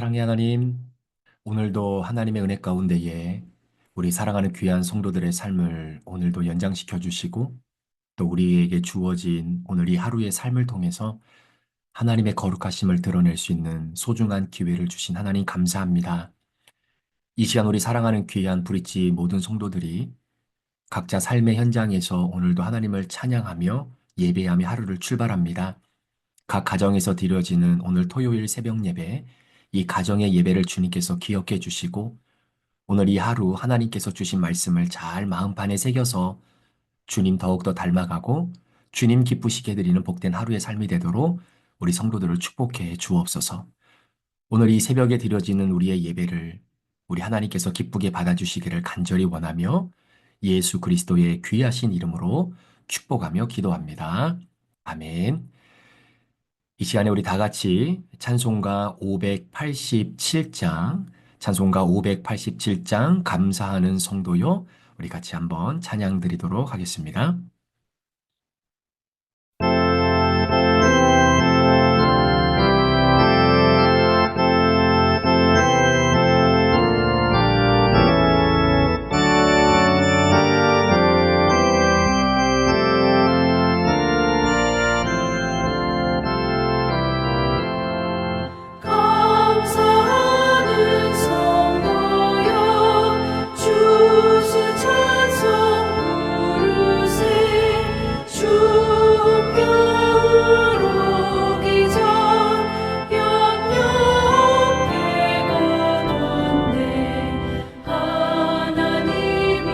사랑의 하나님, 오늘도 하나님의 은혜 가운데에 우리 사랑하는 귀한 성도들의 삶을 오늘도 연장시켜 주시고 또 우리에게 주어진 오늘 이 하루의 삶을 통해서 하나님의 거룩하심을 드러낼 수 있는 소중한 기회를 주신 하나님 감사합니다. 이 시간 우리 사랑하는 귀한 브릿지 모든 성도들이 각자 삶의 현장에서 오늘도 하나님을 찬양하며 예배하며 하루를 출발합니다. 각 가정에서 드려지는 오늘 토요일 새벽 예배, 이 가정의 예배를 주님께서 기억해 주시고 오늘 이 하루 하나님께서 주신 말씀을 잘 마음판에 새겨서 주님 더욱더 닮아가고 주님 기쁘시게 드리는 복된 하루의 삶이 되도록 우리 성도들을 축복해 주옵소서. 오늘 이 새벽에 드려지는 우리의 예배를 우리 하나님께서 기쁘게 받아주시기를 간절히 원하며 예수 그리스도의 귀하신 이름으로 축복하며 기도합니다. 아멘. 이 시간에 우리 다 같이 찬송가 587장, 찬송가 587장 감사하는 성도요. 우리 같이 한번 찬양 드리도록 하겠습니다. 감사하는 성도여 주시 찬송 부르세 주께로 오기 전 연연 해가 떴네 하나님이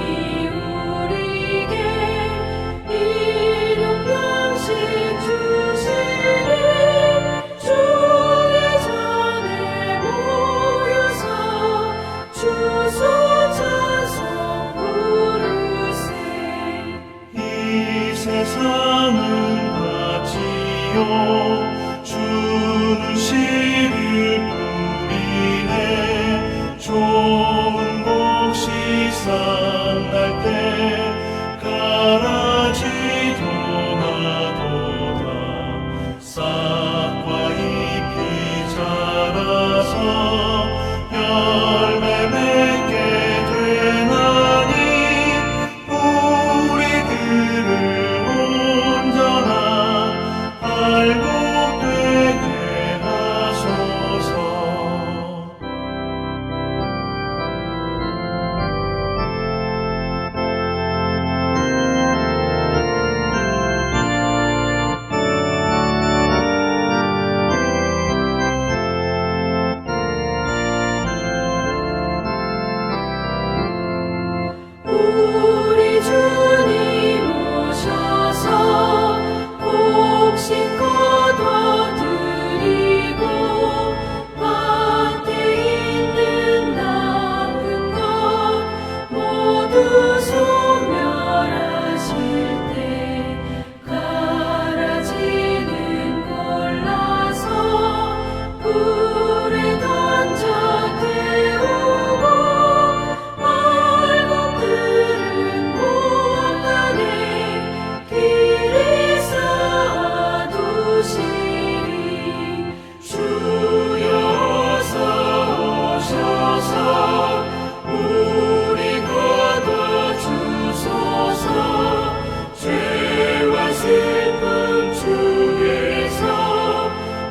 우리에게 일용 양식 주시니 주의 전에 모여서 주소 찬송 부르세 이 세상은 값지요 주는 씨를 뿌리네 좋은 곡식 산날 때 가라지도 나도다 싹과 잎이 자라서 열매 맺게 되나니 우리들을 온전한 알곡 되게 하소서. 우리 주님 오셔서 곡식 거둬드리고 밭에 있는 남은 것 모두 소멸하실 때 가라지는 골라서 불에 던져 태우고 알곡들은 못가네 길에 쌓아두시리 주여 어서 오셔서 우리 거둬주소서 죄와 슬픔 중에서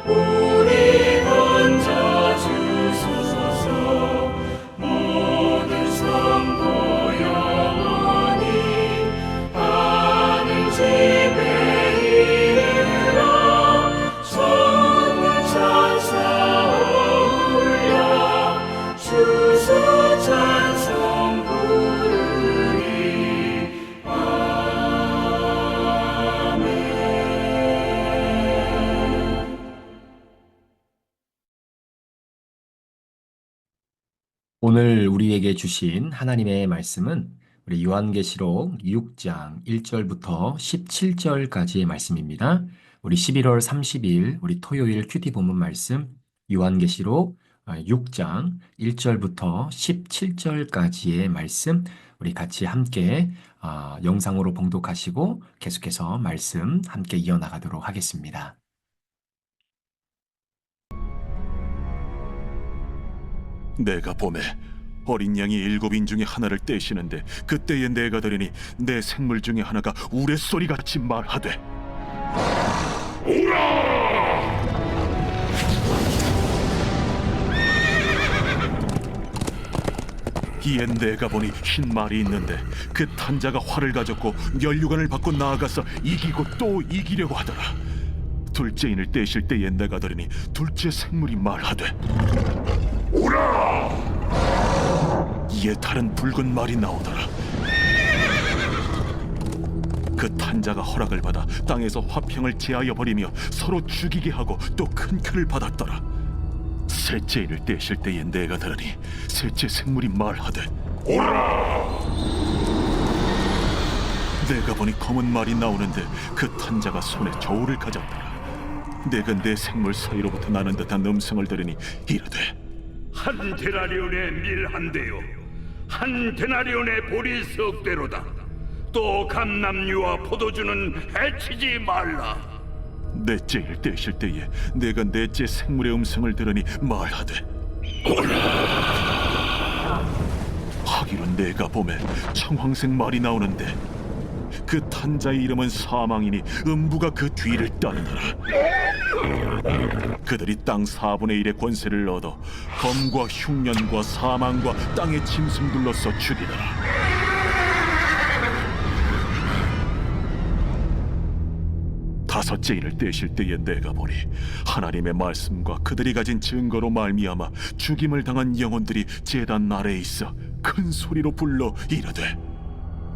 우리 건져주소서 모든 성도 영원히 하늘 집에 이르러 천군 천사 올려 주소 찬송 부르리 아멘. 오늘 우리에게 주신 하나님의 말씀은 우리 요한계시록 6장 1절부터 17절까지의 말씀입니다. 우리 11월 30일 우리 토요일 큐티 본문 말씀 요한계시록 6장 1절부터 17절까지의 말씀 우리 같이 함께 영상으로 봉독하시고 계속해서 말씀 함께 이어나가도록 하겠습니다. 내가 봄에 어린 양이 7인 중에 하나를 떼시는데 그때에 내가 들으니 내 생물 중에 하나가 우레소리같이 말하되 이에 내가 보니 흰 말이 있는데 그 탄자가 활을 가졌고 면류관을 받고 나아가서 이기고 또 이기려고 하더라. 둘째 인을 떼실 때에 내가 들으니 둘째 생물이 말하되 오라! 이에 다른 붉은 말이 나오더라. 그 탄자가 허락을 받아 땅에서 화평을 제하여 버리며 서로 죽이게 하고 또 큰 칼을 받았더라. 셋째 인을 떼실 때에 내가 들으니 셋째 생물이 말하되 오라! 내가 보니 검은 말이 나오는데 그 탄자가 손에 저울을 가졌더라. 내가 내 생물 사이로부터 나는 듯한 음성을 들으니 이르되 한 데나리온의 밀 한 대요, 한 데나리온의 보리 석 대로다. 또 감람류와 포도주는 해치지 말라. 넷째 인을 떼실 때에 내가 넷째 생물의 음성을 들으니 말하되 오라! 하기로 내가 보매 청황색 말이 나오는데 그 탄자의 이름은 사망이니 음부가 그 뒤를 따르더라. 그들이 땅 4분의 1의 권세를 얻어 검과 흉년과 사망과 땅의 짐승들로서 죽이더라. 다섯째 인을 떼실 때에 내가 보니 하나님의 말씀과 그들이 가진 증거로 말미암아 죽임을 당한 영혼들이 제단 아래에 있어 큰 소리로 불러 이르되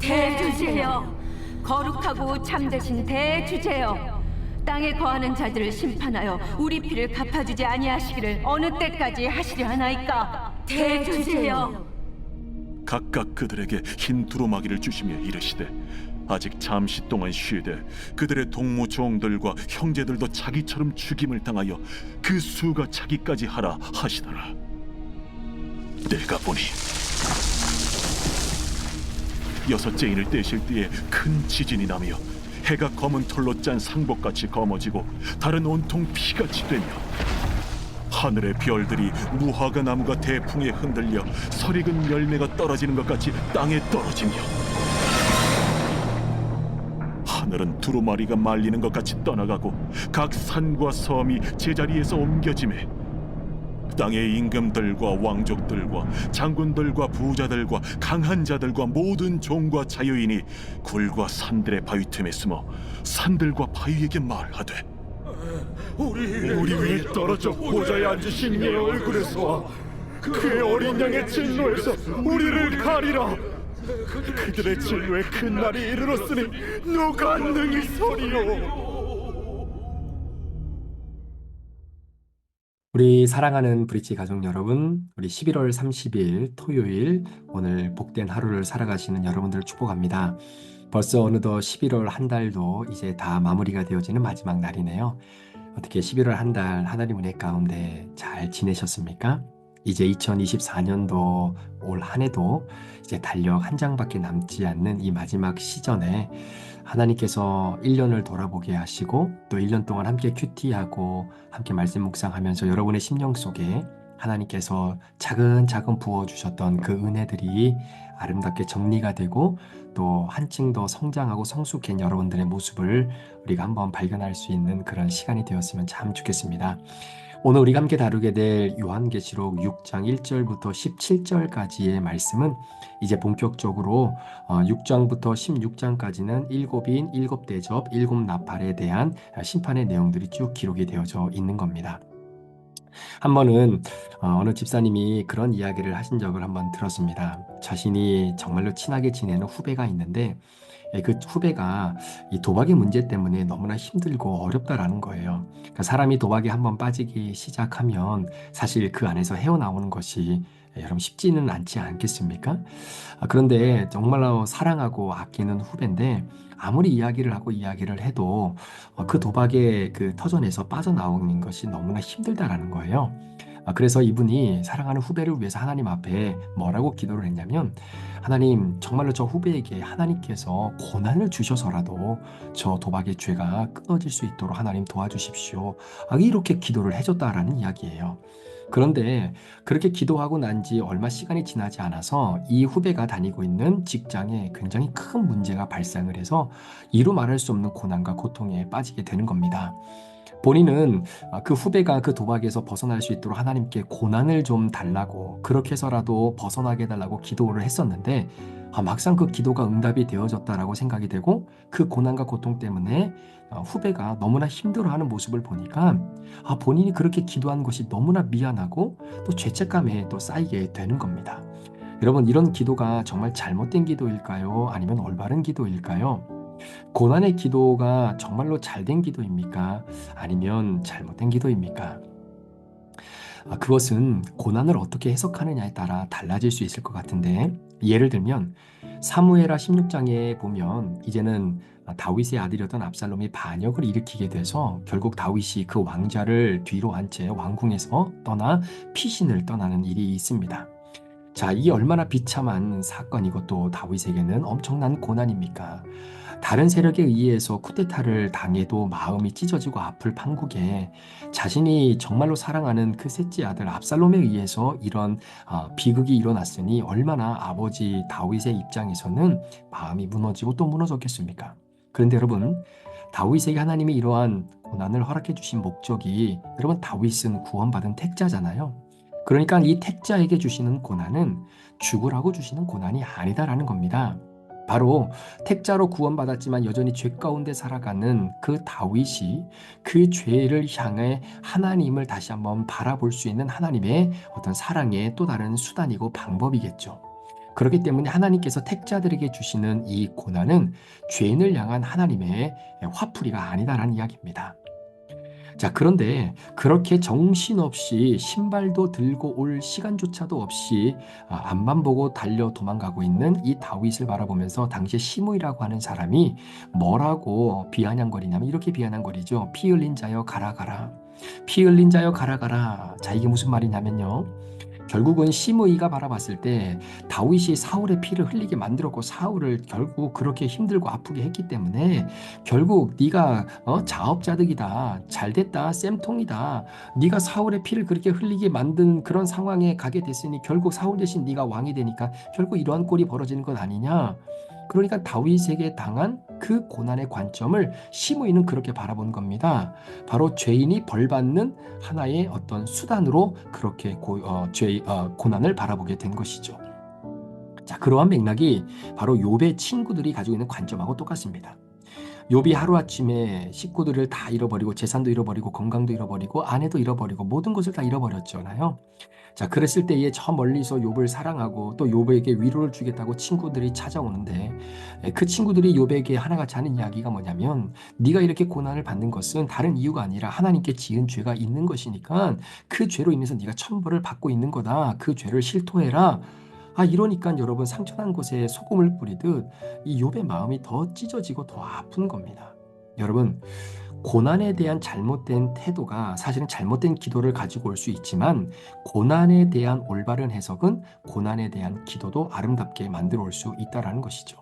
대주제여, 거룩하고 참되신 대주제여, 땅에 거하는 자들을 심판하여 우리 피를 갚아주지 아니하시기를 어느 때까지 하시려 하나이까. 대주제여. 각각 그들에게 흰 두루마기를 주시며 이르시되 아직 잠시 동안 쉬되 그들의 동무 종들과 형제들도 자기처럼 죽임을 당하여 그 수가 차기까지 하라 하시더라. 내가 보니 여섯째 인을 떼실 때에 큰 지진이 나며 해가 검은 털로 짠 상복같이 검어지고 달은 온통 피같이 되며 하늘의 별들이 무화과 나무가 대풍에 흔들려 설익은 열매가 떨어지는 것 같이 땅에 떨어지며 하늘은 두루마리가 말리는 것 같이 떠나가고 각 산과 섬이 제자리에서 옮겨지매 땅의 임금들과 왕족들과 장군들과 부자들과 강한 자들과 모든 종과 자유인이 굴과 산들의 바위 틈에 숨어 산들과 바위에게 말하되 우리 위에 떨어져 보좌에 앉으신 이의 얼굴에서와 그의 어린 양의 진노에서 우리를 가리라. 그들의 진노에 큰 날이 이르렀으니 누가 능히 서리요. 우리 사랑하는 브릿지 가족 여러분, 우리 11월 30일 토요일 오늘 복된 하루를 살아가시는 여러분들을 축복합니다. 벌써 어느덧 11월 한 달도 이제 다 마무리가 되어지는 마지막 날이네요. 어떻게 11월 한 달 하나님 은혜 가운데 잘 지내셨습니까? 이제 2024년도 올 한 해도 이제 달력 한 장밖에 남지 않는 이 마지막 시전에 하나님께서 1년을 돌아보게 하시고 또 1년 동안 함께 큐티하고 함께 말씀 묵상하면서 여러분의 심령 속에 하나님께서 차근차근 부어주셨던 그 은혜들이 아름답게 정리가 되고 또 한층 더 성장하고 성숙한 여러분들의 모습을 우리가 한번 발견할 수 있는 그런 시간이 되었으면 참 좋겠습니다. 오늘 우리가 함께 다루게 될 요한계시록 6장 1절부터 17절까지의 말씀은 이제 본격적으로 6장부터 16장까지는 7인, 7대접, 7나팔에 대한 심판의 내용들이 쭉 기록이 되어져 있는 겁니다. 한 번은 어느 집사님이 그런 이야기를 하신 적을 한번 들었습니다. 자신이 정말로 친하게 지내는 후배가 있는데 그 후배가 이 도박의 문제 때문에 너무나 힘들고 어렵다라는 거예요. 그러니까 사람이 도박에 한번 빠지기 시작하면 사실 그 안에서 헤어나오는 것이 여러분 쉽지는 않지 않겠습니까? 그런데 정말로 사랑하고 아끼는 후배인데 아무리 이야기를 하고 이야기를 해도 그 도박의 그 터전에서 빠져나오는 것이 너무나 힘들다라는 거예요. 그래서 이분이 사랑하는 후배를 위해서 하나님 앞에 뭐라고 기도를 했냐면 하나님 정말로 저 후배에게 하나님께서 고난을 주셔서라도 저 도박의 죄가 끊어질 수 있도록 하나님 도와주십시오. 이렇게 기도를 해줬다라는 이야기예요. 그런데 그렇게 기도하고 난 지 얼마 시간이 지나지 않아서 이 후배가 다니고 있는 직장에 굉장히 큰 문제가 발생을 해서 이루 말할 수 없는 고난과 고통에 빠지게 되는 겁니다. 본인은 그 후배가 그 도박에서 벗어날 수 있도록 하나님께 고난을 좀 달라고 그렇게 해서라도 벗어나게 해달라고 기도를 했었는데 막상 그 기도가 응답이 되어졌다라고 생각이 되고 그 고난과 고통 때문에 후배가 너무나 힘들어하는 모습을 보니까 본인이 그렇게 기도한 것이 너무나 미안하고 또 죄책감에 또 쌓이게 되는 겁니다. 여러분, 이런 기도가 정말 잘못된 기도일까요? 아니면 올바른 기도일까요? 고난의 기도가 정말로 잘된 기도입니까? 아니면 잘못된 기도입니까? 그것은 고난을 어떻게 해석하느냐에 따라 달라질 수 있을 것 같은데, 예를 들면 사무엘하 16장에 보면 이제는 다윗의 아들이었던 압살롬이 반역을 일으키게 돼서 결국 다윗이 그 왕자를 뒤로 한 채 왕궁에서 떠나 피신을 떠나는 일이 있습니다. 자, 이게 얼마나 비참한 사건이고 또 다윗에게는 엄청난 고난입니까? 다른 세력에 의해서 쿠데타를 당해도 마음이 찢어지고 아플 판국에 자신이 정말로 사랑하는 그 셋째 아들 압살롬에 의해서 이런 비극이 일어났으니 얼마나 아버지 다윗의 입장에서는 마음이 무너지고 또 무너졌겠습니까? 그런데 여러분, 다윗에게 하나님이 이러한 고난을 허락해 주신 목적이, 여러분, 다윗은 구원받은 택자잖아요. 그러니까 이 택자에게 주시는 고난은 죽으라고 주시는 고난이 아니다라는 겁니다. 바로 택자로 구원받았지만 여전히 죄 가운데 살아가는 그 다윗이 그 죄를 향해 하나님을 다시 한번 바라볼 수 있는 하나님의 어떤 사랑의 또 다른 수단이고 방법이겠죠. 그렇기 때문에 하나님께서 택자들에게 주시는 이 고난은 죄인을 향한 하나님의 화풀이가 아니다라는 이야기입니다. 자, 그런데 그렇게 정신없이 신발도 들고 올 시간조차도 없이 앞만 보고 달려 도망가고 있는 이 다윗을 바라보면서 당시에 시므이라고 하는 사람이 뭐라고 비아냥거리냐면 이렇게 비아냥거리죠. 피 흘린 자여 가라 가라. 피 흘린 자여 가라 가라. 자, 이게 무슨 말이냐면요. 결국은 시므이가 바라봤을 때 다윗이 사울의 피를 흘리게 만들었고 사울을 결국 그렇게 힘들고 아프게 했기 때문에 결국 네가 자업자득이다, 잘됐다, 쌤통이다, 네가 사울의 피를 그렇게 흘리게 만든 그런 상황에 가게 됐으니 결국 사울 대신 네가 왕이 되니까 결국 이러한 꼴이 벌어지는 것 아니냐. 그러니까 다윗에게 당한 그 고난의 관점을 시므이는 그렇게 바라본 겁니다. 바로 죄인이 벌받는 하나의 어떤 수단으로 그렇게 고난을 바라보게 된 것이죠. 자, 그러한 맥락이 바로 욥의 친구들이 가지고 있는 관점하고 똑같습니다. 욥이 하루아침에 식구들을 다 잃어버리고 재산도 잃어버리고 건강도 잃어버리고 아내도 잃어버리고 모든 것을 다 잃어버렸잖아요. 자, 그랬을 때에 저 멀리서 욥을 사랑하고 또 욥에게 위로를 주겠다고 친구들이 찾아오는데 그 친구들이 욥에게 하나같이 하는 이야기가 뭐냐면 네가 이렇게 고난을 받는 것은 다른 이유가 아니라 하나님께 지은 죄가 있는 것이니까 그 죄로 인해서 네가 천벌을 받고 있는 거다. 그 죄를 실토해라. 이러니까 여러분, 상처난 곳에 소금을 뿌리듯 이 욥의 마음이 더 찢어지고 더 아픈 겁니다. 여러분, 고난에 대한 잘못된 태도가 사실은 잘못된 기도를 가지고 올 수 있지만 고난에 대한 올바른 해석은 고난에 대한 기도도 아름답게 만들어 올 수 있다는 것이죠.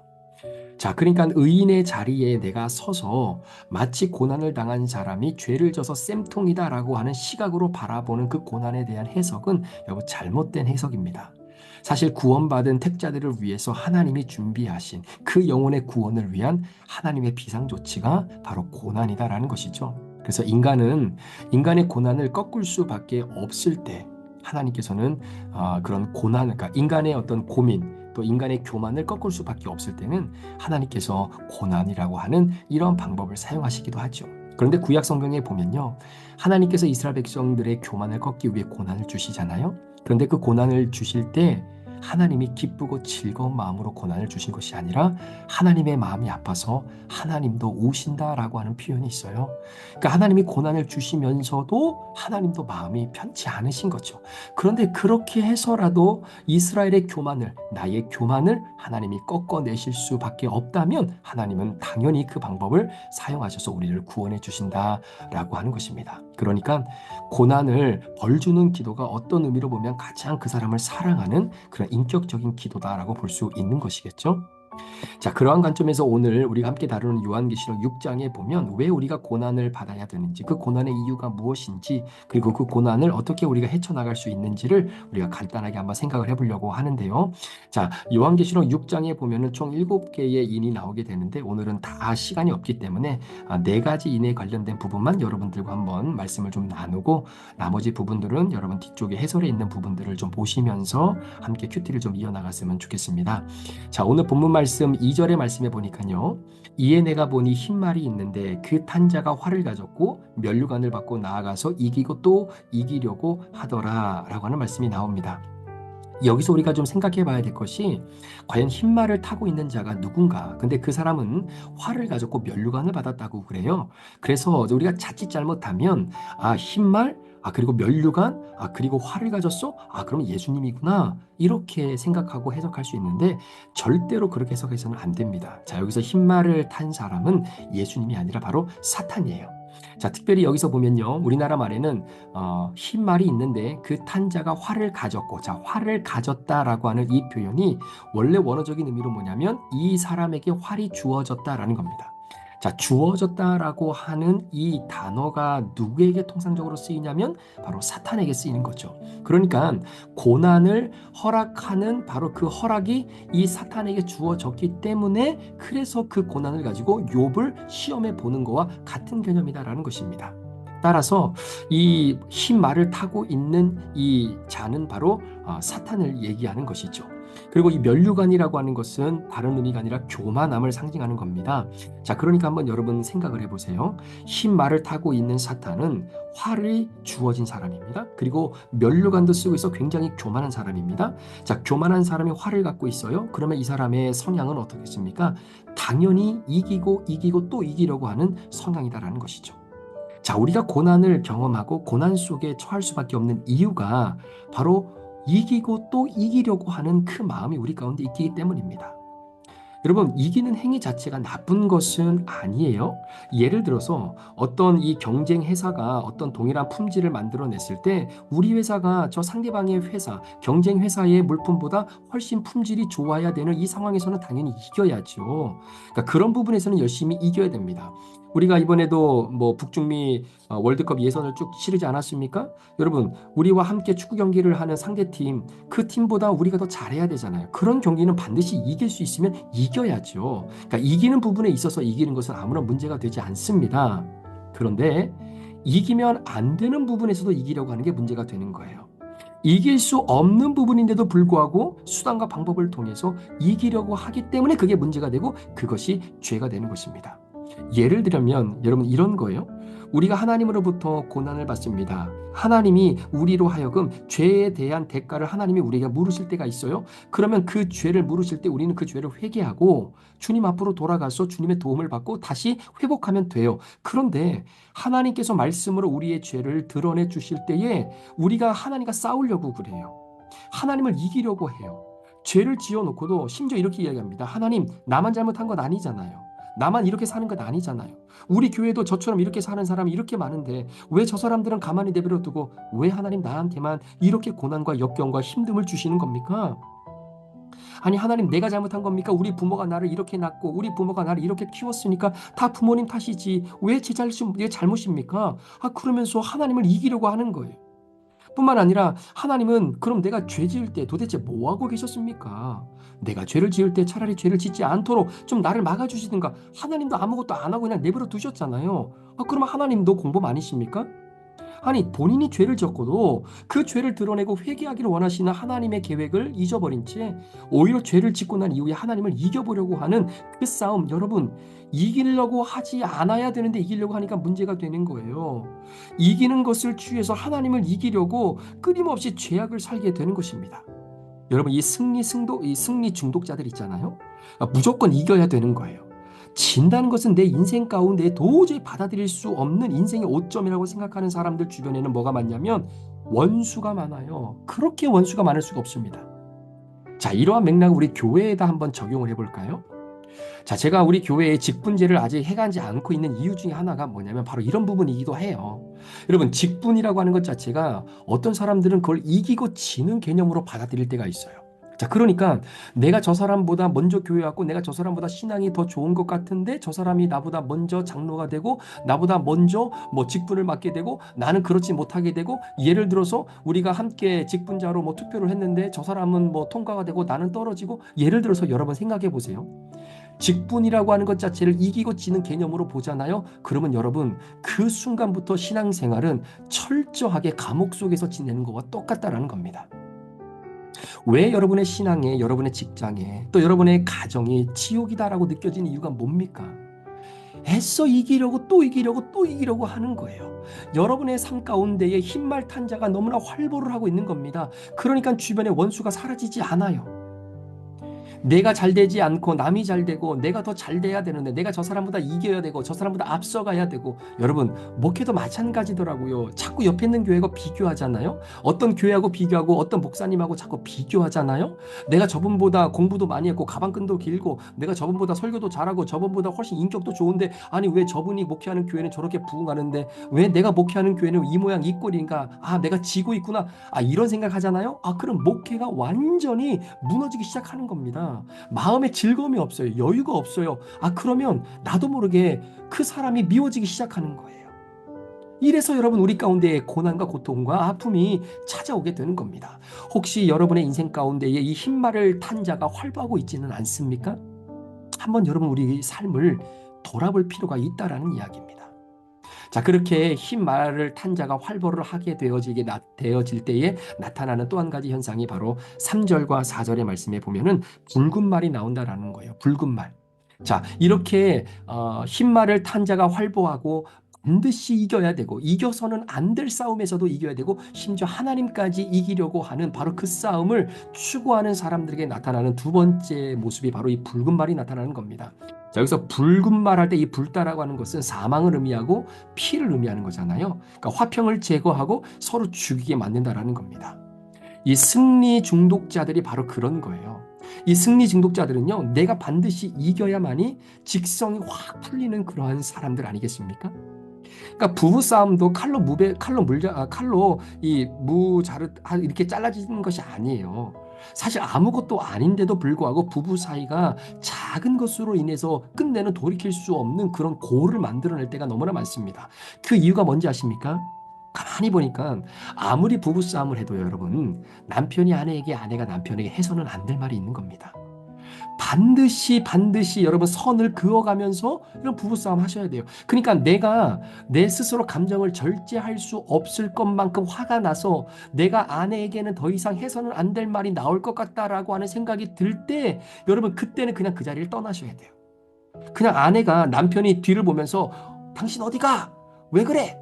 자, 그러니까 의인의 자리에 내가 서서 마치 고난을 당한 사람이 죄를 져서 쌤통이다라고 하는 시각으로 바라보는 그 고난에 대한 해석은 여러분 잘못된 해석입니다. 사실 구원받은 택자들을 위해서 하나님이 준비하신 그 영혼의 구원을 위한 하나님의 비상조치가 바로 고난이다라는 것이죠. 그래서 인간의 고난을 꺾을 수밖에 없을 때 하나님께서는 그런 고난, 그러니까 인간의 어떤 고민 또 인간의 교만을 꺾을 수밖에 없을 때는 하나님께서 고난이라고 하는 이런 방법을 사용하시기도 하죠. 그런데 구약 성경에 보면요, 하나님께서 이스라엘 백성들의 교만을 꺾기 위해 고난을 주시잖아요. 그런데 그 고난을 주실 때 하나님이 기쁘고 즐거운 마음으로 고난을 주신 것이 아니라 하나님의 마음이 아파서 하나님도 우신다라고 하는 표현이 있어요. 그러니까 하나님이 고난을 주시면서도 하나님도 마음이 편치 않으신 거죠. 그런데 그렇게 해서라도 이스라엘의 교만을, 나의 교만을 하나님이 꺾어내실 수밖에 없다면 하나님은 당연히 그 방법을 사용하셔서 우리를 구원해 주신다라고 하는 것입니다. 그러니까 고난을 벌주는 기도가 어떤 의미로 보면 가장 그 사람을 사랑하는 그런 인격적인 기도다라고 볼 수 있는 것이겠죠. 자, 그러한 관점에서 오늘 우리가 함께 다루는 요한계시록 6장에 보면 왜 우리가 고난을 받아야 되는지, 그 고난의 이유가 무엇인지, 그리고 그 고난을 어떻게 우리가 헤쳐나갈 수 있는지를 우리가 간단하게 한번 생각을 해보려고 하는데요. 자, 요한계시록 6장에 보면은 총 7개의 인이 나오게 되는데 오늘은 다 시간이 없기 때문에 4가지 인에 관련된 부분만 여러분들과 한번 말씀을 좀 나누고 나머지 부분들은 여러분 뒤쪽에 해설에 있는 부분들을 좀 보시면서 함께 큐티를 좀 이어나갔으면 좋겠습니다. 자, 오늘 본문 말씀 2절의 말씀에 보니까요. 이에 내가 보니 흰 말이 있는데 그 탄 자가 활을 가졌고 면류관을 받고 나아가서 이기고 또 이기려고 하더라 라고 하는 말씀이 나옵니다. 여기서 우리가 좀 생각해 봐야 될 것이 과연 흰 말을 타고 있는 자가 누군가. 근데 그 사람은 활을 가졌고 면류관을 받았다고 그래요. 그래서 우리가 자칫 잘못하면 흰 말, 그리고 면류관, 그리고 활을 가졌어? 그럼 예수님이구나. 이렇게 생각하고 해석할 수 있는데 절대로 그렇게 해석해서는 안 됩니다. 자, 여기서 흰 말을 탄 사람은 예수님이 아니라 바로 사탄이에요. 자, 특별히 여기서 보면요. 우리나라 말에는 흰 말이 있는데 그 탄 자가 활을 가졌고, 자, 활을 가졌다라고 하는 이 표현이 원래 원어적인 의미로 뭐냐면 이 사람에게 활이 주어졌다라는 겁니다. 자, 주어졌다라고 하는 이 단어가 누구에게 통상적으로 쓰이냐면 바로 사탄에게 쓰이는 거죠. 그러니까 고난을 허락하는 바로 그 허락이 이 사탄에게 주어졌기 때문에 그래서 그 고난을 가지고 욥을 시험해 보는 거와 같은 개념이다라는 것입니다. 따라서 이 흰 말을 타고 있는 이 자는 바로 사탄을 얘기하는 것이죠. 그리고 이 면류관이라고 하는 것은 다른 의미가 아니라 교만함을 상징하는 겁니다. 자, 그러니까 한번 여러분 생각을 해보세요. 흰 말을 타고 있는 사탄은 활이 주어진 사람입니다. 그리고 면류관도 쓰고 있어 굉장히 교만한 사람입니다. 자, 교만한 사람이 활을 갖고 있어요. 그러면 이 사람의 성향은 어떻겠습니까? 당연히 이기고 또 이기려고 하는 성향이다라는 것이죠. 자, 우리가 고난을 경험하고 고난 속에 처할 수밖에 없는 이유가 바로 이기고 또 이기려고 하는 그 마음이 우리 가운데 있기 때문입니다. 여러분, 이기는 행위 자체가 나쁜 것은 아니에요. 예를 들어서 어떤 이 경쟁 회사가 어떤 동일한 품질을 만들어냈을 때 우리 회사가 저 상대방의 회사, 경쟁 회사의 물품보다 훨씬 품질이 좋아야 되는 이 상황에서는 당연히 이겨야죠. 그러니까 그런 부분에서는 열심히 이겨야 됩니다. 우리가 이번에도 북중미 월드컵 예선을 쭉 치르지 않았습니까? 여러분, 우리와 함께 축구 경기를 하는 상대팀, 그 팀보다 우리가 더 잘해야 되잖아요. 그런 경기는 반드시 이길 수 있으면 이겨야죠. 그러니까 이기는 부분에 있어서 이기는 것은 아무런 문제가 되지 않습니다. 그런데 이기면 안 되는 부분에서도 이기려고 하는 게 문제가 되는 거예요. 이길 수 없는 부분인데도 불구하고 수단과 방법을 통해서 이기려고 하기 때문에 그게 문제가 되고 그것이 죄가 되는 것입니다. 예를 들면 여러분 이런 거예요. 우리가 하나님으로부터 고난을 받습니다. 하나님이 우리로 하여금 죄에 대한 대가를 하나님이 우리에게 물으실 때가 있어요. 그러면 그 죄를 물으실 때 우리는 그 죄를 회개하고 주님 앞으로 돌아가서 주님의 도움을 받고 다시 회복하면 돼요. 그런데 하나님께서 말씀으로 우리의 죄를 드러내 주실 때에 우리가 하나님과 싸우려고 그래요. 하나님을 이기려고 해요. 죄를 지어놓고도 심지어 이렇게 이야기합니다. 하나님, 나만 잘못한 건 아니잖아요. 나만 이렇게 사는 것 아니잖아요. 우리 교회도 저처럼 이렇게 사는 사람이 이렇게 많은데 왜 저 사람들은 가만히 내버려 두고 왜 하나님 나한테만 이렇게 고난과 역경과 힘듦을 주시는 겁니까? 아니 하나님 내가 잘못한 겁니까? 우리 부모가 나를 이렇게 낳고 우리 부모가 나를 이렇게 키웠으니까 다 부모님 탓이지 왜 제 잘못입니까? 그러면서 하나님을 이기려고 하는 거예요. 뿐만 아니라 하나님은 그럼 내가 죄 지을 때 도대체 뭐 하고 계셨습니까? 내가 죄를 지을 때 차라리 죄를 짓지 않도록 좀 나를 막아주시든가. 하나님도 아무것도 안 하고 그냥 내버려 두셨잖아요. 그러면 하나님도 공범 아니십니까? 아니 본인이 죄를 졌고도 그 죄를 드러내고 회개하기를 원하시는 하나님의 계획을 잊어버린 채 오히려 죄를 짓고 난 이후에 하나님을 이겨보려고 하는 그 싸움, 여러분 이기려고 하지 않아야 되는데 이기려고 하니까 문제가 되는 거예요. 이기는 것을 취해서 하나님을 이기려고 끊임없이 죄악을 살게 되는 것입니다. 여러분 이 승리 중독자들 있잖아요. 무조건 이겨야 되는 거예요. 진다는 것은 내 인생 가운데 도저히 받아들일 수 없는 인생의 오점이라고 생각하는 사람들 주변에는 뭐가 많냐면 원수가 많아요. 그렇게 원수가 많을 수가 없습니다. 자, 이러한 맥락을 우리 교회에다 한번 적용을 해볼까요? 자, 제가 우리 교회에 직분제를 아직 해가지 않고 있는 이유 중에 하나가 뭐냐면 바로 이런 부분이기도 해요. 여러분 직분이라고 하는 것 자체가 어떤 사람들은 그걸 이기고 지는 개념으로 받아들일 때가 있어요. 자, 그러니까 내가 저 사람보다 먼저 교회 왔고 내가 저 사람보다 신앙이 더 좋은 것 같은데 저 사람이 나보다 먼저 장로가 되고 나보다 먼저 뭐 직분을 맡게 되고 나는 그렇지 못하게 되고, 예를 들어서 우리가 함께 직분자로 뭐 투표를 했는데 저 사람은 뭐 통과가 되고 나는 떨어지고, 예를 들어서 여러분 생각해 보세요. 직분이라고 하는 것 자체를 이기고 지는 개념으로 보잖아요. 그러면 여러분 그 순간부터 신앙생활은 철저하게 감옥 속에서 지내는 것과 똑같다라는 겁니다. 왜 여러분의 신앙에, 여러분의 직장에, 또 여러분의 가정이 지옥이다라고 느껴지는 이유가 뭡니까? 애써 이기려고 또 이기려고 또 이기려고 하는 거예요. 여러분의 삶 가운데에 흰말 탄자가 너무나 활보를 하고 있는 겁니다. 그러니까 주변의 원수가 사라지지 않아요. 내가 잘 되지 않고 남이 잘 되고 내가 더 잘 돼야 되는데 내가 저 사람보다 이겨야 되고 저 사람보다 앞서가야 되고, 여러분 목회도 마찬가지더라고요. 자꾸 옆에 있는 교회가 비교하잖아요. 어떤 교회하고 비교하고 어떤 목사님하고 자꾸 비교하잖아요. 내가 저분보다 공부도 많이 했고 가방끈도 길고 내가 저분보다 설교도 잘하고 저분보다 훨씬 인격도 좋은데, 아니 왜 저분이 목회하는 교회는 저렇게 부흥하는데 왜 내가 목회하는 교회는 이 모양 이 꼴인가, 아 내가 지고 있구나, 아 이런 생각 하잖아요. 아 그럼 목회가 완전히 무너지기 시작하는 겁니다. 마음에 즐거움이 없어요. 여유가 없어요. 아 그러면 나도 모르게 그 사람이 미워지기 시작하는 거예요. 이래서 여러분 우리 가운데에 고난과 고통과 아픔이 찾아오게 되는 겁니다. 혹시 여러분의 인생 가운데에 이 흰말을 탄 자가 활보하고 있지는 않습니까? 한번 여러분 우리 삶을 돌아볼 필요가 있다라는 이야기입니다. 자, 그렇게 흰 말을 탄 자가 활보를 하게 되어질 때에 나타나는 또 한 가지 현상이 바로 3절과 4절의 말씀에 보면은 붉은 말이 나온다라는 거예요. 붉은 말. 자, 이렇게 흰 말을 탄 자가 활보하고 반드시 이겨야 되고 이겨서는 안 될 싸움에서도 이겨야 되고 심지어 하나님까지 이기려고 하는 바로 그 싸움을 추구하는 사람들에게 나타나는 두 번째 모습이 바로 이 붉은 말이 나타나는 겁니다. 자, 여기서 붉은 말 할 때 이 붉다라고 하는 것은 사망을 의미하고 피를 의미하는 거잖아요. 그러니까 화평을 제거하고 서로 죽이게 만든다라는 겁니다. 이 승리 중독자들이 바로 그런 거예요. 이 승리 중독자들은요, 내가 반드시 이겨야만이 직성이 확 풀리는 그러한 사람들 아니겠습니까? 그러니까 부부 싸움도 칼로 이 무자르 이렇게 잘라지는 것이 아니에요. 사실 아무것도 아닌데도 불구하고 부부 사이가 작은 것으로 인해서 끝내는 돌이킬 수 없는 그런 고를 만들어낼 때가 너무나 많습니다. 그 이유가 뭔지 아십니까? 가만히 보니까 아무리 부부 싸움을 해도 여러분, 남편이 아내에게, 아내가 남편에게 해서는 안 될 말이 있는 겁니다. 반드시 여러분 선을 그어가면서 이런 부부싸움 하셔야 돼요. 그러니까 내가 내 스스로 감정을 절제할 수 없을 것만큼 화가 나서 내가 아내에게는 더 이상 해서는 안 될 말이 나올 것 같다라고 하는 생각이 들 때, 여러분 그때는 그냥 그 자리를 떠나셔야 돼요. 그냥 아내가 남편이 뒤를 보면서 당신 어디 가? 왜 그래?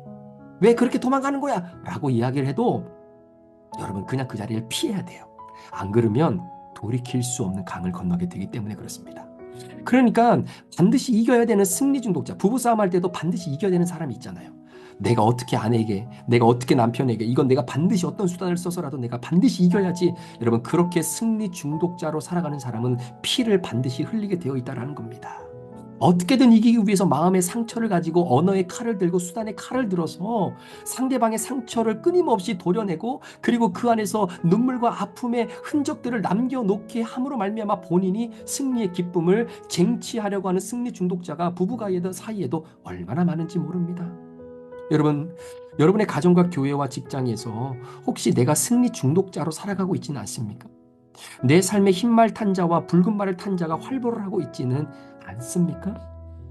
왜 그렇게 도망가는 거야? 라고 이야기를 해도 여러분 그냥 그 자리를 피해야 돼요. 안 그러면 돌이킬 수 없는 강을 건너게 되기 때문에 그렇습니다. 그러니까 반드시 이겨야 되는 승리 중독자, 부부싸움 할 때도 반드시 이겨야 되는 사람이 있잖아요. 내가 어떻게 아내에게, 내가 어떻게 남편에게, 이건 내가 반드시 어떤 수단을 써서라도 내가 반드시 이겨야지. 여러분 그렇게 승리 중독자로 살아가는 사람은 피를 반드시 흘리게 되어 있다는 겁니다. 어떻게든 이기기 위해서 마음의 상처를 가지고 언어의 칼을 들고 수단의 칼을 들어서 상대방의 상처를 끊임없이 도려내고, 그리고 그 안에서 눈물과 아픔의 흔적들을 남겨놓게 함으로 말미암아 본인이 승리의 기쁨을 쟁취하려고 하는 승리 중독자가 부부가 사이에도 얼마나 많은지 모릅니다. 여러분, 여러분의 가정과 교회와 직장에서 혹시 내가 승리 중독자로 살아가고 있지는 않습니까? 내 삶의 흰말 탄 자와 붉은 말을 탄 자가 활보를 하고 있지는 않습니까?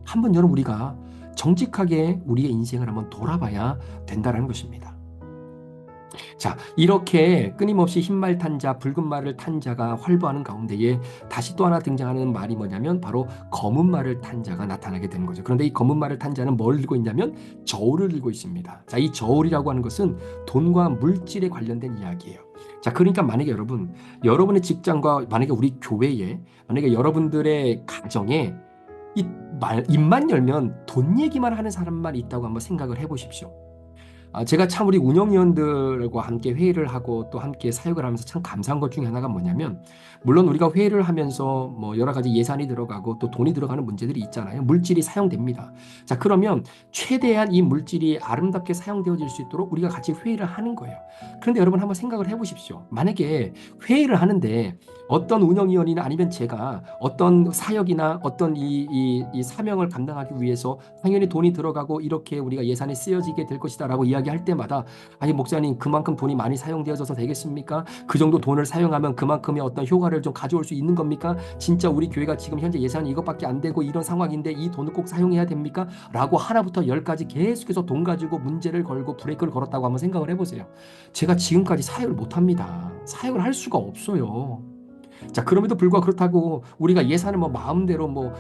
한번 여러분 우리가 정직하게 우리의 인생을 한번 돌아봐야 된다는 것입니다. 자, 이렇게 끊임없이 흰말 탄 자, 붉은 말을 탄 자가 활보하는 가운데에 다시 또 하나 등장하는 말이 뭐냐면 바로 검은 말을 탄 자가 나타나게 되는 거죠. 그런데 이 검은 말을 탄 자는 뭘 들고 있냐면 저울을 들고 있습니다. 자, 이 저울이라고 하는 것은 돈과 물질에 관련된 이야기예요. 자, 그러니까 만약에 여러분의 직장과 만약에 우리 교회에, 만약에 여러분들의 가정에 입만 열면 돈 얘기만 하는 사람만 있다고 한번 생각을 해보십시오. 제가 참 우리 운영위원들과 함께 회의를 하고 또 함께 사역을 하면서 참 감사한 것 중에 하나가 뭐냐면, 물론 우리가 회의를 하면서 뭐 여러 가지 예산이 들어가고 또 돈이 들어가는 문제들이 있잖아요. 물질이 사용됩니다. 자, 그러면 최대한 이 물질이 아름답게 사용되어질 수 있도록 우리가 같이 회의를 하는 거예요. 그런데 여러분 한번 생각을 해보십시오. 만약에 회의를 하는데 어떤 운영위원이나 아니면 제가 어떤 사역이나 어떤 이 사명을 감당하기 위해서 당연히 돈이 들어가고 이렇게 우리가 예산이 쓰여지게 될 것이다라고 이야기할 때마다, 아니 목사님 그만큼 돈이 많이 사용되어져서 되겠습니까? 그 정도 돈을 사용하면 그만큼의 어떤 효과를 좀 가져올 수 있는 겁니까? 진짜 우리 교회가 지금 현재 예산이 이것밖에 안 되고 이런 상황인데 이 돈을 꼭 사용해야 됩니까? 라고 하나부터 열까지 계속해서 돈 가지고 문제를 걸고 브레이크를 걸었다고 한번 생각을 해보세요. 제가 지금까지 사역을 못합니다. 사역을 할 수가 없어요. 자, 그럼에도 불구하고 그렇다고 우리가 예산을 뭐 마음대로 뭐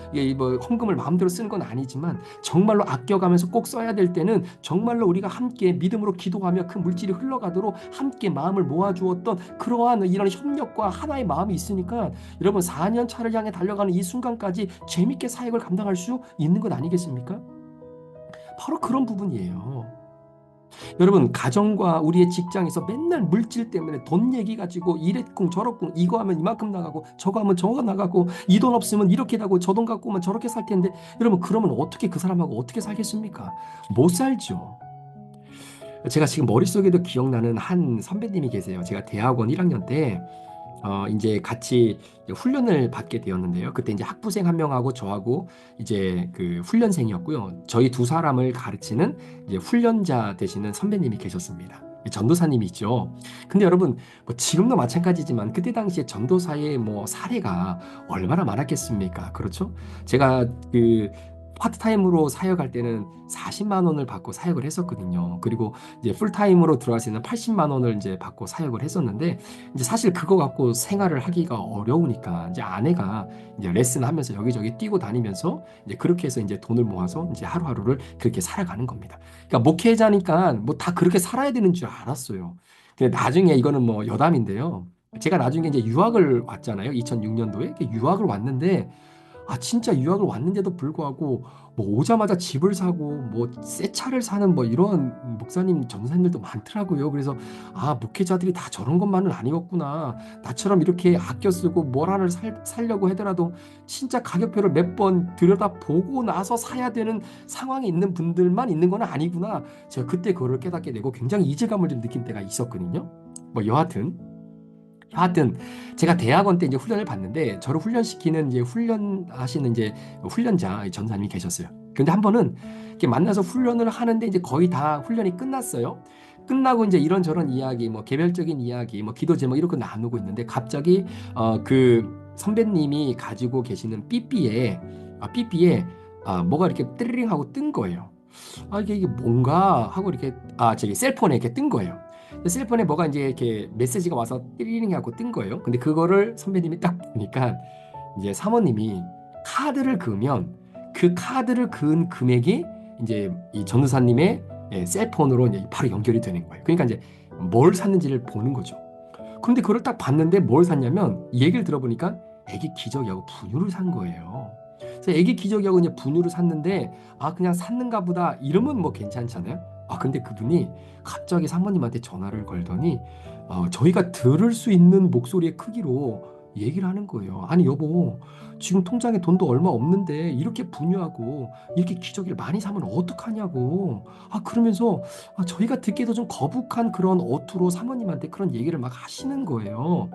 헌금을 마음대로 쓰는 건 아니지만, 정말로 아껴가면서 꼭 써야 될 때는 정말로 우리가 함께 믿음으로 기도하며 그 물질이 흘러가도록 함께 마음을 모아주었던 그러한 이런 협력과 하나의 마음이 있으니까 여러분 4년 차를 향해 달려가는 이 순간까지 재밌게 사역을 감당할 수 있는 것 아니겠습니까? 바로 그런 부분이에요. 여러분, 가정과 우리의 직장에서 맨날 물질 때문에 돈 얘기 가지고 이랬쿵 저랬쿵, 이거 하면 이만큼 나가고 저거 하면 저거 나가고, 이 돈 없으면 이렇게 나고 저 돈 갖고 오면 저렇게 살 텐데, 여러분 그러면 어떻게 그 사람하고 어떻게 살겠습니까? 못 살죠. 제가 지금 머릿속에도 기억나는 한 선배님이 계세요. 제가 대학원 1학년 때 이제 같이 훈련을 받게 되었는데요. 그때 이제 학부생 한 명하고 저하고 이제 그 훈련생이었고요. 저희 두 사람을 가르치는 이제 훈련자 되시는 선배님이 계셨습니다. 전도사님이 있죠. 근데 여러분, 뭐 지금도 마찬가지지만 그때 당시에 전도사의 뭐 사례가 얼마나 많았겠습니까? 그렇죠? 제가 그 파트타임으로 사역할 때는 40만 원을 받고 사역을 했었거든요. 그리고 이제 풀타임으로 들어갈 때는 80만 원을 이제 받고 사역을 했었는데, 이제 사실 그거 갖고 생활을 하기가 어려우니까 이제 아내가 이제 레슨 하면서 여기저기 뛰고 다니면서 이제 그렇게 해서 이제 돈을 모아서 이제 하루하루를 그렇게 살아가는 겁니다. 그러니까 목회자니까 뭐 다 그렇게 살아야 되는 줄 알았어요. 근데 나중에 이거는 뭐 여담인데요. 제가 나중에 이제 유학을 왔잖아요. 2006년도에 유학을 왔는데, 진짜 유학을 왔는데도 불구하고 뭐 오자마자 집을 사고 뭐 새 차를 사는 뭐 이런 목사님 전사님들도 많더라고요. 그래서 목회자들이 다 저런 것만은 아니었구나. 나처럼 이렇게 아껴 쓰고 뭘 하나 살려고 하더라도 진짜 가격표를 몇 번 들여다보고 나서 사야 되는 상황에 있는 분들만 있는 건 아니구나. 제가 그때 그걸 깨닫게 되고 굉장히 이질감을 좀 느낀 때가 있었거든요. 뭐 하여튼 제가 대학원 때 이제 훈련을 받는데, 저를 훈련시키는 이제 훈련하시는 이제 훈련자 전사님이 계셨어요. 근데 한 번은 이렇게 만나서 훈련을 하는데 이제 거의 다 훈련이 끝났어요. 끝나고 이제 이런저런 이야기, 뭐 개별적인 이야기, 뭐 기도 제목 이렇게 나누고 있는데, 갑자기 그 선배님이 가지고 계시는 삐삐에 뭐가 이렇게 띠리링 하고 뜬 거예요. 이게 뭔가 하고 이렇게 저기 셀폰에 이렇게 뜬 거예요. 셀폰에 뭐가 이제 이렇게 메시지가 와서 띠리링 하고 뜬 거예요. 근데 그거를 선배님이 딱 보니까 이제 사모님이 카드를 그으면 그 카드를 그은 금액이 이제 이 전도사님의 셀폰으로 이제 바로 연결이 되는 거예요. 그러니까 이제 뭘 샀는지를 보는 거죠. 그런데 그걸 딱 봤는데 뭘 샀냐면, 얘기를 들어보니까 애기 기저귀하고 분유를 산 거예요. 그래서 애기 기저귀하고 이제 분유를 샀는데, 그냥 샀는가 보다 이러면 뭐 괜찮잖아요. 근데 그분이 갑자기 사모님한테 전화를 걸더니 저희가 들을 수 있는 목소리의 크기로 얘기를 하는 거예요. 아니 여보, 지금 통장에 돈도 얼마 없는데 이렇게 분유하고 이렇게 기저귀를 많이 사면 어떡하냐고. 그러면서 저희가 듣기도 좀 거북한 그런 어투로 사모님한테 그런 얘기를 막 하시는 거예요.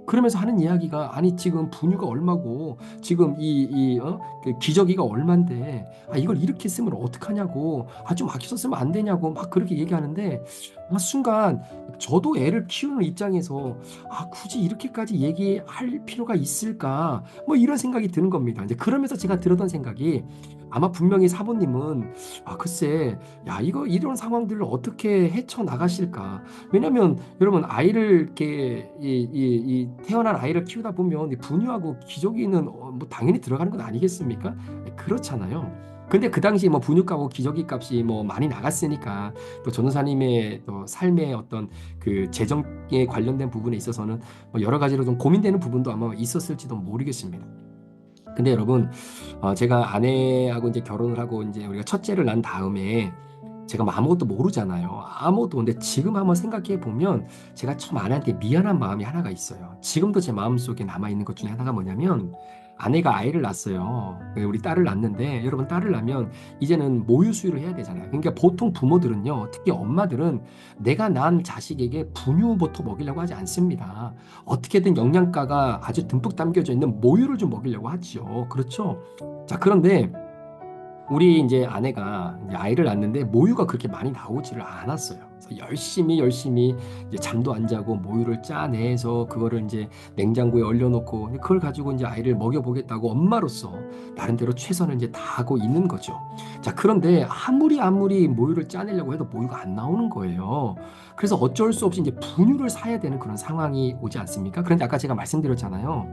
그러면서 하는 이야기가, 아니 지금 분유가 얼마고 지금 그 기저귀가 얼만데 이걸 이렇게 쓰면 어떡하냐고, 좀 아껴서 쓰면 안 되냐고 막 그렇게 얘기하는데, 순간 저도 애를 키우는 입장에서 굳이 이렇게까지 얘기할 필요가 있을까, 뭐 이런 생각이 드는 겁니다. 이제 그러면서 제가 들었던 생각이, 아마 분명히 사모님은 글쎄 이런 상황들을 어떻게 헤쳐나가실까. 왜냐면 여러분, 아이를 이렇게 이 태어난 아이를 키우다 보면 분유하고 기저귀는 뭐 당연히 들어가는 건 아니겠습니까? 그렇잖아요. 근데 그 당시 뭐 분유값하고 기저귀 값이 뭐 많이 나갔으니까, 또 전도사님의 또 삶의 어떤 그 재정에 관련된 부분에 있어서는 뭐 여러 가지로 좀 고민되는 부분도 아마 있었을지도 모르겠습니다. 근데 여러분, 제가 아내하고 이제 결혼을 하고 이제 우리가 첫째를 낳은 다음에 제가 뭐 아무것도 모르잖아요. 아무것도. 근데 지금 한번 생각해 보면 제가 참 아내한테 미안한 마음이 하나가 있어요. 지금도 제 마음속에 남아있는 것 중에 하나가 뭐냐면 아내가 아이를 낳았어요. 우리 딸을 낳았는데 여러분 딸을 낳으면 이제는 모유 수유를 해야 되잖아요. 그러니까 보통 부모들은요, 특히 엄마들은 내가 낳은 자식에게 분유부터 먹이려고 하지 않습니다. 어떻게든 영양가가 아주 듬뿍 담겨져 있는 모유를 좀 먹이려고 하죠. 그렇죠? 자, 그런데 우리 이제 아내가 이제 아이를 낳는데 모유가 그렇게 많이 나오지를 않았어요. 그래서 열심히 이제 잠도 안 자고 모유를 짜내서 그거를 이제 냉장고에 얼려놓고 그걸 가지고 이제 아이를 먹여보겠다고 엄마로서 나름대로 최선을 이제 다하고 있는 거죠. 자, 그런데 아무리 모유를 짜내려고 해도 모유가 안 나오는 거예요. 그래서 어쩔 수 없이 이제 분유를 사야 되는 그런 상황이 오지 않습니까? 그런데 아까 제가 말씀드렸잖아요.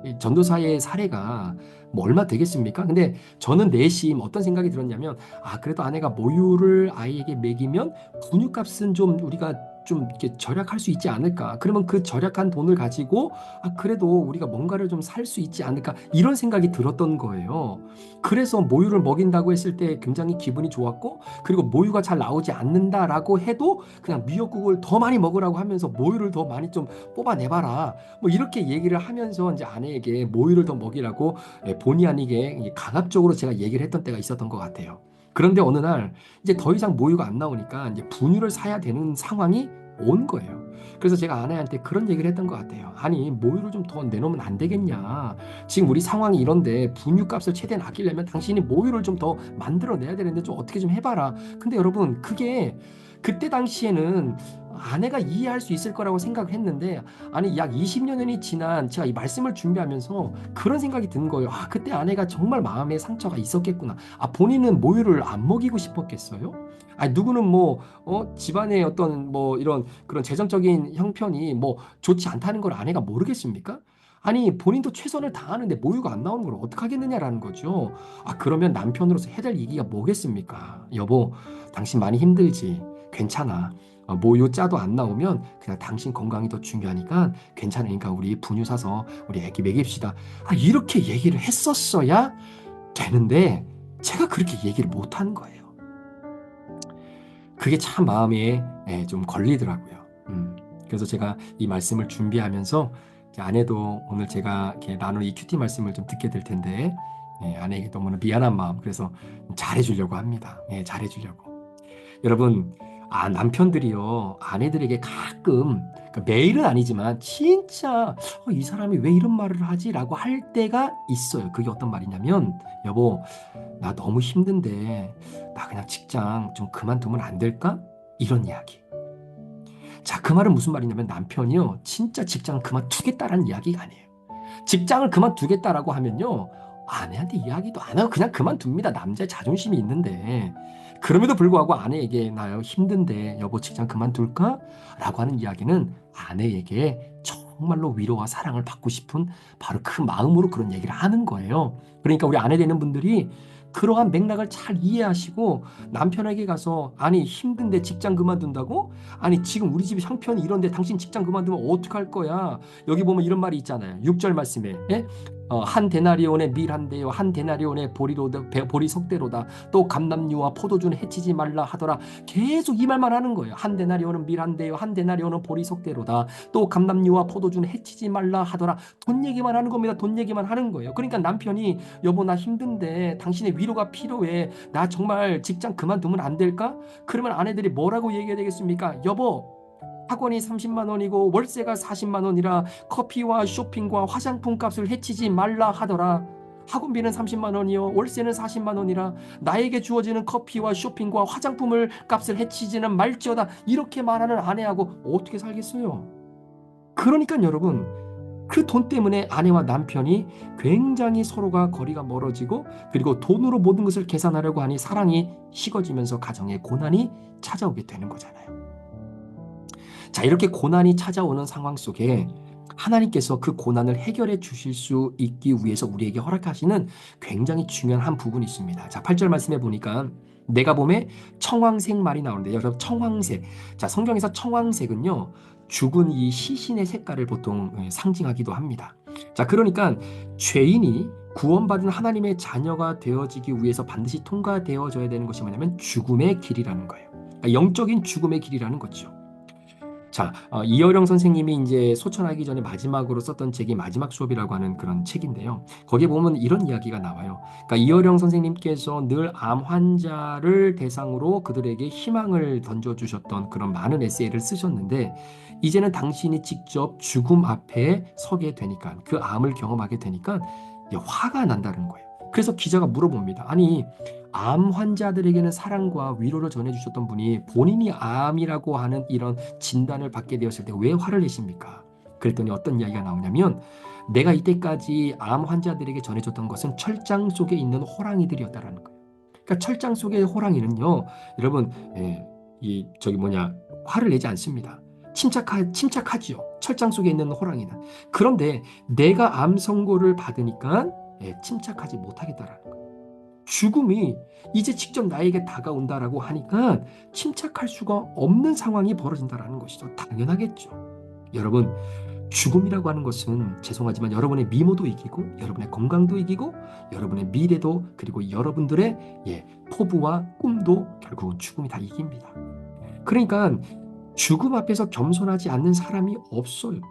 이 전도사의 사례가 뭐 얼마 되겠습니까? 근데 저는 내심 어떤 생각이 들었냐면, 그래도 아내가 모유를 아이에게 먹이면 분유값은 좀 우리가 좀 이렇게 절약할 수 있지 않을까? 그러면 그 절약한 돈을 가지고 그래도 우리가 뭔가를 좀 살 수 있지 않을까? 이런 생각이 들었던 거예요. 그래서 모유를 먹인다고 했을 때 굉장히 기분이 좋았고, 그리고 모유가 잘 나오지 않는다라고 해도 그냥 미역국을 더 많이 먹으라고 하면서 모유를 더 많이 좀 뽑아내봐라. 뭐 이렇게 얘기를 하면서 이제 아내에게 모유를 더 먹이라고 본의 아니게 강압적으로 제가 얘기를 했던 때가 있었던 것 같아요. 그런데 어느 날 이제 더 이상 모유가 안 나오니까 이제 분유를 사야 되는 상황이 온 거예요. 그래서 제가 아내한테 그런 얘기를 했던 것 같아요. 아니, 모유를 좀 더 내놓으면 안 되겠냐. 지금 우리 상황이 이런데 분유값을 최대한 아끼려면 당신이 모유를 좀 더 만들어내야 되는데 좀 어떻게 좀 해봐라. 근데 여러분, 그게 그때 당시에는 아내가 이해할 수 있을 거라고 생각을 했는데, 아니 약 20년이 지난 제가 이 말씀을 준비하면서 그런 생각이 드는 거예요. 그때 아내가 정말 마음에 상처가 있었겠구나. 본인은 모유를 안 먹이고 싶었겠어요? 누구는 뭐 집안의 어떤 뭐 이런 그런 재정적인 형편이 뭐 좋지 않다는 걸 아내가 모르겠습니까? 아니, 본인도 최선을 다하는데 모유가 안 나오는 걸 어떡하겠느냐라는 거죠. 그러면 남편으로서 해야 될 얘기가 뭐겠습니까? 여보, 당신 많이 힘들지? 괜찮아. 모유 짜도 안 나오면 그냥 당신 건강이 더 중요하니까 괜찮으니까 우리 분유 사서 우리 애기 먹입시다. 이렇게 얘기를 했었어야 되는데 제가 그렇게 얘기를 못 한 거예요. 그게 참 마음에 좀 걸리더라고요. 그래서 제가 이 말씀을 준비하면서 아내도 오늘 제가 이렇게 나눌 이 큐티 말씀을 좀 듣게 될 텐데 아내에게 너무나 미안한 마음, 그래서 잘해주려고 합니다. 잘해주려고. 여러분, 남편들이요, 아내들에게 가끔, 그러니까 매일은 아니지만 진짜 이 사람이 왜 이런 말을 하지? 라고 할 때가 있어요. 그게 어떤 말이냐면, 여보, 나 너무 힘든데 나 그냥 직장 좀 그만두면 안 될까? 이런 이야기. 자, 그 말은 무슨 말이냐면 남편이요, 진짜 직장을 그만두겠다라는 이야기가 아니에요. 직장을 그만두겠다라고 하면요, 아내한테 이야기도 안 하고 그냥 그만둡니다. 남자의 자존심이 있는데. 그럼에도 불구하고 아내에게 나 힘든데 여보 직장 그만둘까? 라고 하는 이야기는 아내에게 정말로 위로와 사랑을 받고 싶은 바로 그 마음으로 그런 얘기를 하는 거예요. 그러니까 우리 아내 되는 분들이 그러한 맥락을 잘 이해하시고 남편에게 가서, 아니 힘든데 직장 그만둔다고? 아니 지금 우리 집 형편이 이런데 당신 직장 그만두면 어떡할 거야? 여기 보면 이런 말이 있잖아요. 6절 말씀에 한 데나리온의 밀 한 대요 한 데나리온의 보리 석대로다. 또 감람류와 포도주는 해치지 말라 하더라. 계속 이 말만 하는 거예요. 한 데나리온은 밀 한 대요 한 데나리온은 보리 석대로다. 또 감람류와 포도주는 해치지 말라 하더라. 돈 얘기만 하는 겁니다. 돈 얘기만 하는 거예요. 그러니까 남편이 여보 나 힘든데 당신의 위로가 필요해. 나 정말 직장 그만두면 안 될까? 그러면 아내들이 뭐라고 얘기해야 되겠습니까? 여보, 학원이 30만 원이고 월세가 40만 원이라 커피와 쇼핑과 화장품 값을 해치지 말라 하더라. 학원비는 30만 원이요 월세는 40만 원이라 나에게 주어지는 커피와 쇼핑과 화장품을 값을 해치지는 말지어다. 이렇게 말하는 아내하고 어떻게 살겠어요? 그러니까 여러분, 그 돈 때문에 아내와 남편이 굉장히 서로가 거리가 멀어지고, 그리고 돈으로 모든 것을 계산하려고 하니 사랑이 식어지면서 가정에 고난이 찾아오게 되는 거잖아요. 자, 이렇게 고난이 찾아오는 상황 속에 하나님께서 그 고난을 해결해 주실 수 있기 위해서 우리에게 허락하시는 굉장히 중요한 한 부분이 있습니다. 자, 8절 말씀해 보니까 내가 봄에 청황색 말이 나오는데, 여러분 청황색. 자, 성경에서 청황색은요, 죽은 이 시신의 색깔을 보통 상징하기도 합니다. 자, 그러니까 죄인이 구원받은 하나님의 자녀가 되어지기 위해서 반드시 통과되어져야 되는 것이 뭐냐면 죽음의 길이라는 거예요. 그러니까 영적인 죽음의 길이라는 거죠. 자, 이어령 선생님이 이제 소천하기 전에 마지막으로 썼던 책이 마지막 수업이라고 하는 그런 책인데요. 거기에 보면 이런 이야기가 나와요. 그러니까 이어령 선생님께서 늘 암 환자를 대상으로 그들에게 희망을 던져주셨던 그런 많은 에세이를 쓰셨는데, 이제는 당신이 직접 죽음 앞에 서게 되니까, 그 암을 경험하게 되니까 이게 화가 난다는 거예요. 그래서 기자가 물어봅니다. 아니, 암 환자들에게는 사랑과 위로를 전해주셨던 분이 본인이 암이라고 하는 이런 진단을 받게 되었을 때 왜 화를 내십니까? 그랬더니 어떤 이야기가 나오냐면, 내가 이때까지 암 환자들에게 전해줬던 것은 철장 속에 있는 호랑이들이었다라는 거예요. 그러니까 철장 속의 호랑이는요, 여러분, 화를 내지 않습니다. 침착하지요. 철장 속에 있는 호랑이는. 그런데 내가 암 선고를 받으니까 침착하지 못하겠다라는 거예요. 죽음이 이제 직접 나에게 다가온다라고 하니까 침착할 수가 없는 상황이 벌어진다라는 것이죠. 당연하겠죠. 여러분, 죽음이라고 하는 것은 죄송하지만 여러분의 미모도 이기고 여러분의 건강도 이기고 여러분의 미래도, 그리고 여러분들의 포부와 꿈도 결국은 죽음이 다 이깁니다. 그러니까 죽음 앞에서 겸손하지 않는 사람이 없어요.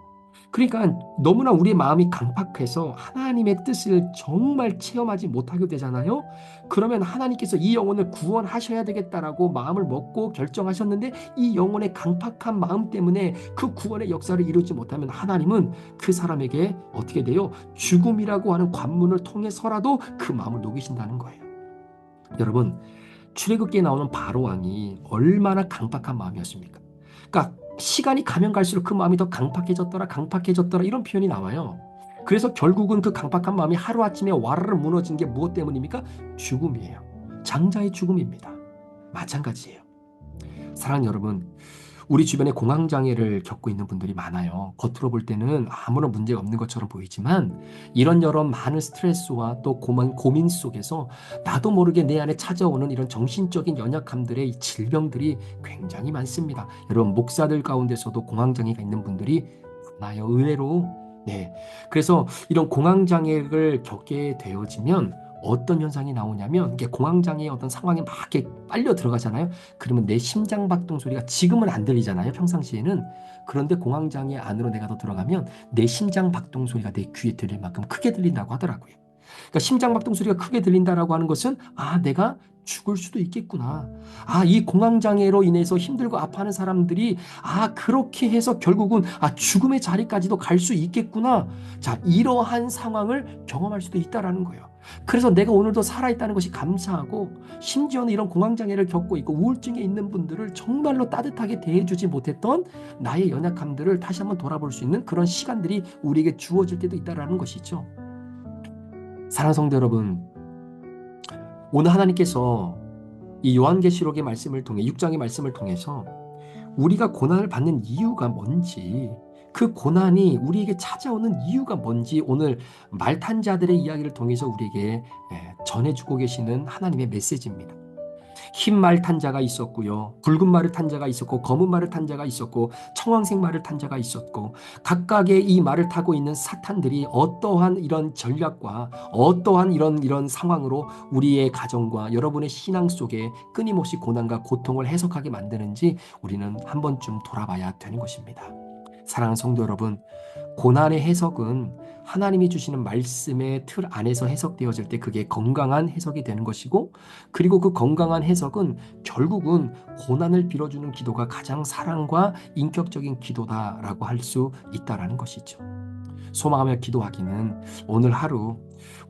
그러니까 너무나 우리의 마음이 강팍해서 하나님의 뜻을 정말 체험하지 못하게 되잖아요. 그러면 하나님께서 이 영혼을 구원하셔야 되겠다라고 마음을 먹고 결정하셨는데, 이 영혼의 강팍한 마음 때문에 그 구원의 역사를 이루지 못하면 하나님은 그 사람에게 어떻게 돼요? 죽음이라고 하는 관문을 통해서라도 그 마음을 녹이신다는 거예요. 여러분, 출애굽기에 나오는 바로왕이 얼마나 강팍한 마음이었습니까? 그러니까 시간이 가면 갈수록 그 마음이 더 강팍해졌더라 이런 표현이 나와요. 그래서 결국은 그 강팍한 마음이 하루아침에 와르르 무너진 게 무엇 때문입니까? 죽음이에요. 장자의 죽음입니다. 마찬가지예요. 사랑하는 여러분, 우리 주변에 공황장애를 겪고 있는 분들이 많아요. 겉으로 볼 때는 아무런 문제가 없는 것처럼 보이지만 이런저런 많은 스트레스와 또 고민 속에서 나도 모르게 내 안에 찾아오는 이런 정신적인 연약함들의 이 질병들이 굉장히 많습니다. 여러분, 목사들 가운데서도 공황장애가 있는 분들이 많아요. 의외로. 네. 그래서 이런 공황장애를 겪게 되어지면 어떤 현상이 나오냐면, 이게 공황장애의 어떤 상황에 막 이렇게 빨려 들어가잖아요. 그러면 내 심장 박동 소리가 지금은 안 들리잖아요, 평상시에는. 그런데 공황장애 안으로 내가 더 들어가면 내 심장 박동 소리가 내 귀에 들릴 만큼 크게 들린다고 하더라고요. 그러니까 심장 박동 소리가 크게 들린다라고 하는 것은, 내가 죽을 수도 있겠구나. 이 공황장애로 인해서 힘들고 아파하는 사람들이 그렇게 해서 결국은 죽음의 자리까지도 갈 수 있겠구나. 자, 이러한 상황을 경험할 수도 있다라는 거예요. 그래서 내가 오늘도 살아있다는 것이 감사하고, 심지어는 이런 공황장애를 겪고 있고 우울증에 있는 분들을 정말로 따뜻하게 대해주지 못했던 나의 연약함들을 다시 한번 돌아볼 수 있는 그런 시간들이 우리에게 주어질 때도 있다라는 것이죠. 사랑하는 성도 여러분, 오늘 하나님께서 이 요한계시록의 말씀을 통해, 6장의 말씀을 통해서 우리가 고난을 받는 이유가 뭔지, 그 고난이 우리에게 찾아오는 이유가 뭔지 오늘 말탄 자들의 이야기를 통해서 우리에게 전해주고 계시는 하나님의 메시지입니다. 흰 말 탄 자가 있었고요, 붉은 말을 탄 자가 있었고, 검은 말을 탄 자가 있었고, 청황색 말을 탄 자가 있었고, 각각의 이 말을 타고 있는 사탄들이 어떠한 이런 전략과 어떠한 이런 상황으로 우리의 가정과 여러분의 신앙 속에 끊임없이 고난과 고통을 해석하게 만드는지 우리는 한 번쯤 돌아봐야 되는 것입니다. 사랑하는 성도 여러분, 고난의 해석은 하나님이 주시는 말씀의 틀 안에서 해석되어질 때 그게 건강한 해석이 되는 것이고, 그리고 그 건강한 해석은 결국은 고난을 빌어주는 기도가 가장 사랑과 인격적인 기도다라고 할 수 있다라는 것이죠. 소망하며 기도하기는 오늘 하루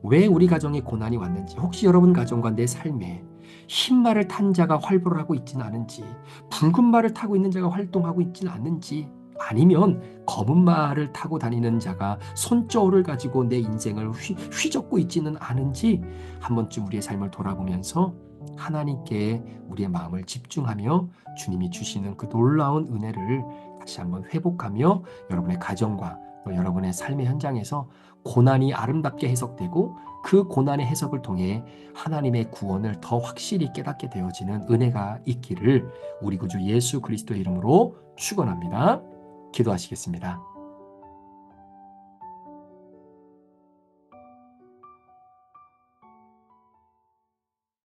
왜 우리 가정에 고난이 왔는지, 혹시 여러분 가정과 내 삶에 흰 말을 탄 자가 활보를 하고 있지는 않은지, 붉은 말을 타고 있는 자가 활동하고 있지는 않는지, 아니면 검은 말을 타고 다니는 자가 손저울을 가지고 내 인생을 휘젓고 있지는 않은지 한 번쯤 우리의 삶을 돌아보면서 하나님께 우리의 마음을 집중하며 주님이 주시는 그 놀라운 은혜를 다시 한번 회복하며 여러분의 가정과 또 여러분의 삶의 현장에서 고난이 아름답게 해석되고 그 고난의 해석을 통해 하나님의 구원을 더 확실히 깨닫게 되어지는 은혜가 있기를 우리 구주 예수 그리스도의 이름으로 축원합니다. 기도하시겠습니다.